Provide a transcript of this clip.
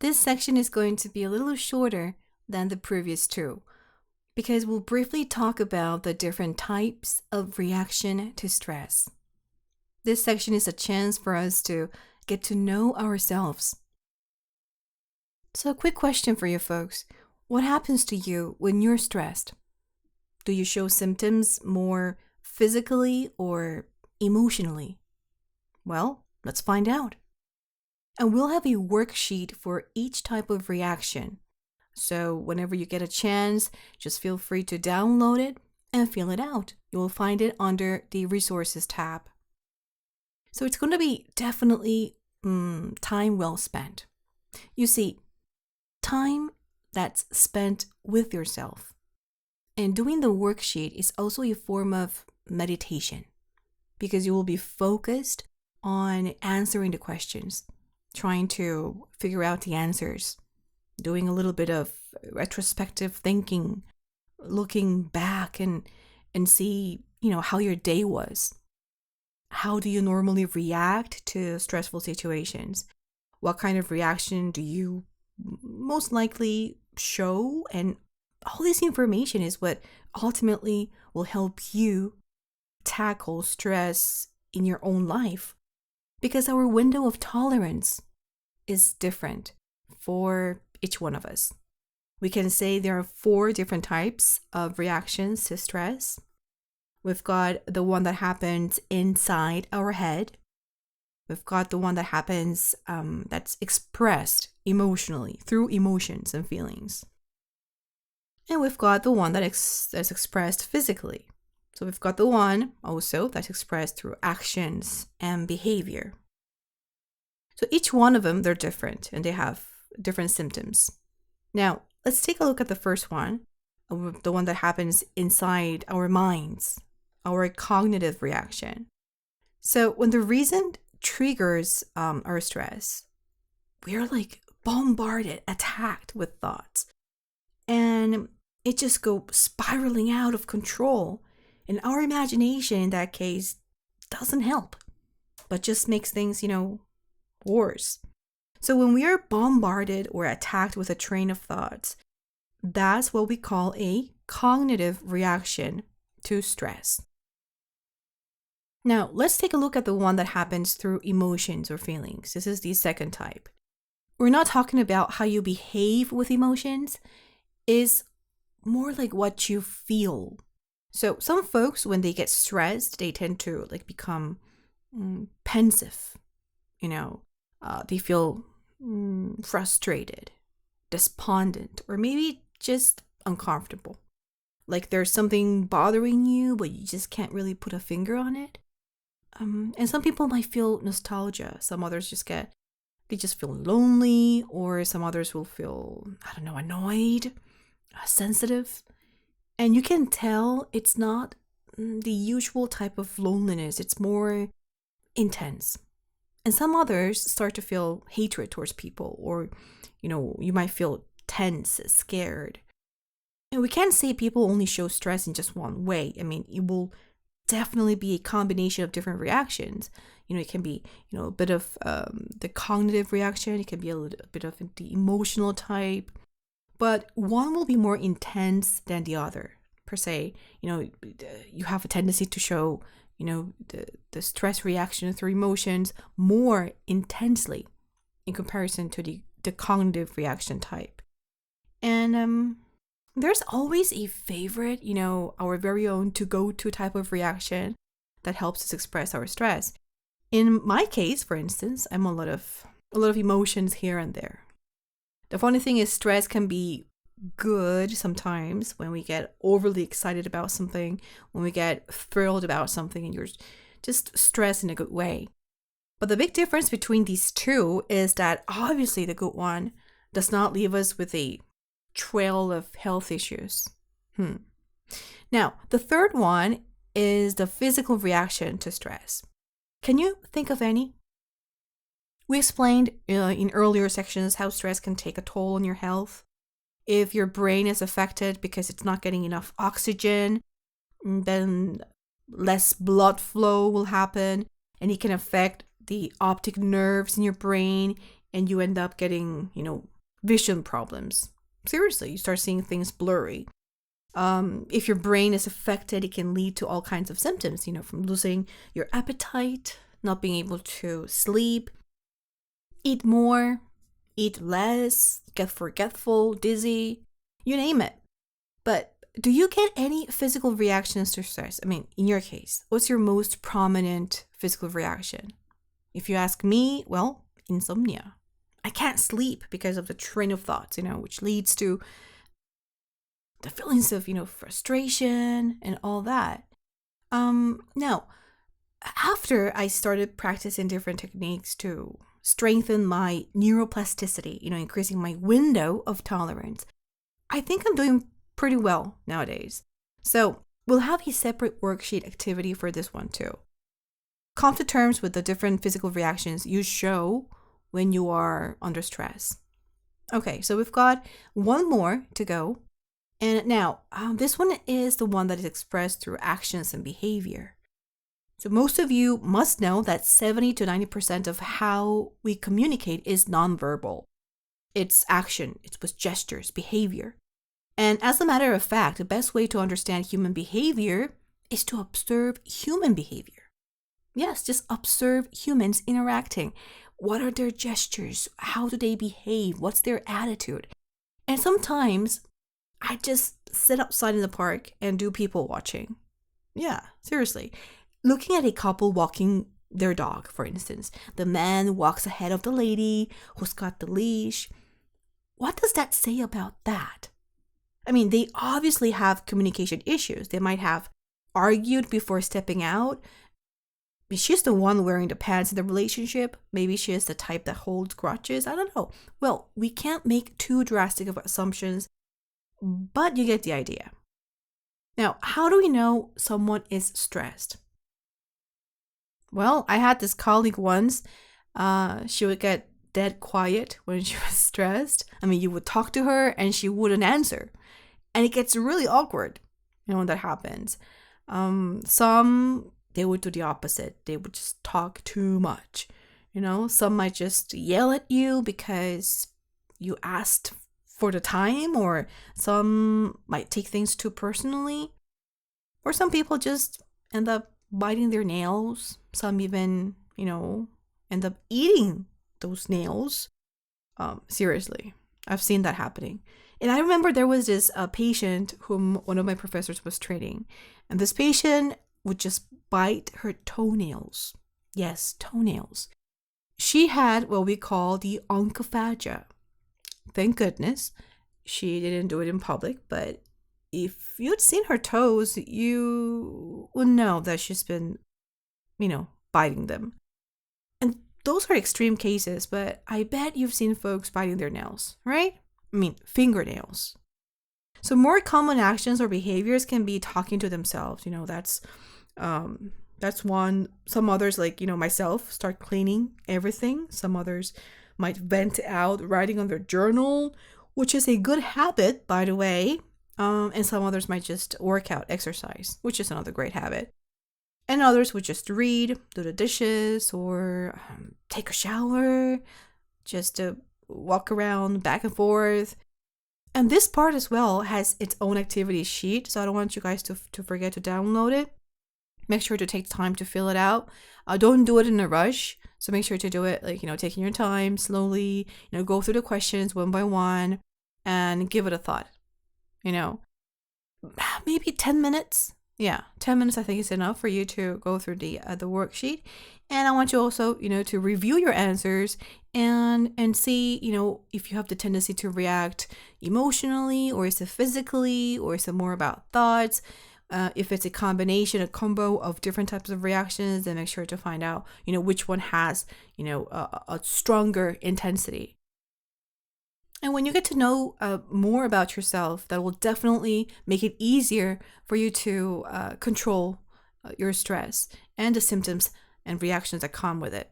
This section is going to be a little shorter than the previous two because we'll briefly talk about the different types of reaction to stress. This section is a chance for us to get to know ourselves. So, a quick question for you folks. What happens to you when you're stressed? Do you show symptoms more physically or emotionally? Well, let's find out. And we'll have a worksheet for each type of reaction. So whenever you get a chance, just feel free to download it and fill it out. You will find it under the resources tab. So it's going to be definitely time well spent. You see, time that's spent with yourself. And doing the worksheet is also a form of meditation because you will be focused on answering the questions, trying to figure out the answers, doing a little bit of retrospective thinking, looking back and see, how your day was. How do you normally react to stressful situations? What kind of reaction do you most likely show? And all this information is what ultimately will help you tackle stress in your own life. Because our window of tolerance is different for each one of us. We can say there are 4 different types of reactions to stress. We've got the one that happens inside our head. We've got the one that happens that's expressed emotionally through emotions and feelings. And we've got the one that's expressed physically. So we've got the one also that's expressed through actions and behavior. So each one of them, they're different and they have different symptoms. Now, let's take a look at the first one, the one that happens inside our minds, our cognitive reaction. So when the reason triggers our stress, we are like bombarded, attacked with thoughts. And it just goes spiraling out of control. And our imagination in that case doesn't help, but just makes things, worse. So when we are bombarded or attacked with a train of thoughts, that's what we call a cognitive reaction to stress. Now, let's take a look at the one that happens through emotions or feelings. This is the second type. We're not talking about how you behave with emotions. It's more like what you feel. So some folks, when they get stressed, they tend to become pensive. They feel frustrated, despondent, or maybe just uncomfortable. Like there's something bothering you, but you just can't really put a finger on it. And some people might feel nostalgia. Some others they just feel lonely, or some others will feel, annoyed, sensitive. And you can tell it's not the usual type of loneliness. It's more intense. And some others start to feel hatred towards people, or, you might feel tense, scared. And we can't say people only show stress in just one way. I mean, it will definitely be a combination of different reactions. It can be, a bit of the cognitive reaction. It can be a little bit of the emotional type. But one will be more intense than the other, per se. You have a tendency to show, the stress reaction through emotions more intensely in comparison to the cognitive reaction type. And there's always a favorite, our very own to-go-to type of reaction that helps us express our stress. In my case, for instance, I'm a lot of emotions here and there. The funny thing is stress can be good sometimes when we get overly excited about something, when we get thrilled about something, and you're just stressed in a good way. But the big difference between these two is that obviously the good one does not leave us with a trail of health issues. Now, the third one is the physical reaction to stress. Can you think of any? We explained in earlier sections how stress can take a toll on your health. If your brain is affected because it's not getting enough oxygen, then less blood flow will happen, and it can affect the optic nerves in your brain, and you end up getting, vision problems. Seriously, you start seeing things blurry. If your brain is affected, it can lead to all kinds of symptoms, from losing your appetite, not being able to sleep, eat more, eat less, get forgetful, dizzy, you name it. But do you get any physical reactions to stress? I mean, in your case, what's your most prominent physical reaction? If you ask me, well, insomnia. I can't sleep because of the train of thoughts, which leads to the feelings of, frustration and all that. Now, after I started practicing different techniques to strengthen my neuroplasticity, increasing my window of tolerance, I think I'm doing pretty well nowadays. So we'll have a separate worksheet activity for this one too. Come to terms with the different physical reactions you show when you are under stress. Okay, so we've got one more to go. And now, this one is the one that is expressed through actions and behavior. So most of you must know that 70 to 90% of how we communicate is nonverbal. It's action, it's with gestures, behavior. And as a matter of fact, the best way to understand human behavior is to observe human behavior. Yes, just observe humans interacting. What are their gestures? How do they behave? What's their attitude? And sometimes I just sit outside in the park and do people watching. Yeah, seriously. Looking at a couple walking their dog, for instance. The man walks ahead of the lady who's got the leash. What does that say about that? I mean, they obviously have communication issues. They might have argued before stepping out. She's the one wearing the pants in the relationship. Maybe she is the type that holds grudges. I don't know. Well, we can't make too drastic of assumptions, but you get the idea. Now, how do we know someone is stressed? Well, I had this colleague once. She would get dead quiet when she was stressed. I mean, you would talk to her and she wouldn't answer. And it gets really awkward, when that happens. Some, they would do the opposite. They would just talk too much. Some might just yell at you because you asked for the time, or some might take things too personally. Or some people just end up biting their nails. Some even, end up eating those nails. Seriously, I've seen that happening. And I remember there was this patient whom one of my professors was treating. And this patient would just bite her toenails. Yes, toenails. She had what we call the oncophagia. Thank goodness she didn't do it in public. But if you'd seen her toes, you would know that she's been, biting them. And those are extreme cases, but I bet you've seen folks biting their nails, right? I mean, fingernails. So more common actions or behaviors can be talking to themselves. That's one. Some others, like, myself, start cleaning everything. Some others might vent out writing on their journal, which is a good habit, by the way. And some others might just work out, exercise, which is another great habit. And others would just read, do the dishes, or take a shower, just to walk around back and forth. And this part as well has its own activity sheet, so I don't want you guys to forget to download it. Make sure to take time to fill it out. Don't do it in a rush. So make sure to do it taking your time, slowly, go through the questions one by one and give it a thought. Maybe 10 minutes. Yeah, 10 minutes I think is enough for you to go through the worksheet. And I want you also, to review your answers and see, if you have the tendency to react emotionally, or is it physically, or is it more about thoughts? If it's a combo of different types of reactions, then make sure to find out, which one has, a stronger intensity. And when you get to know more about yourself, that will definitely make it easier for you to control your stress and the symptoms and reactions that come with it.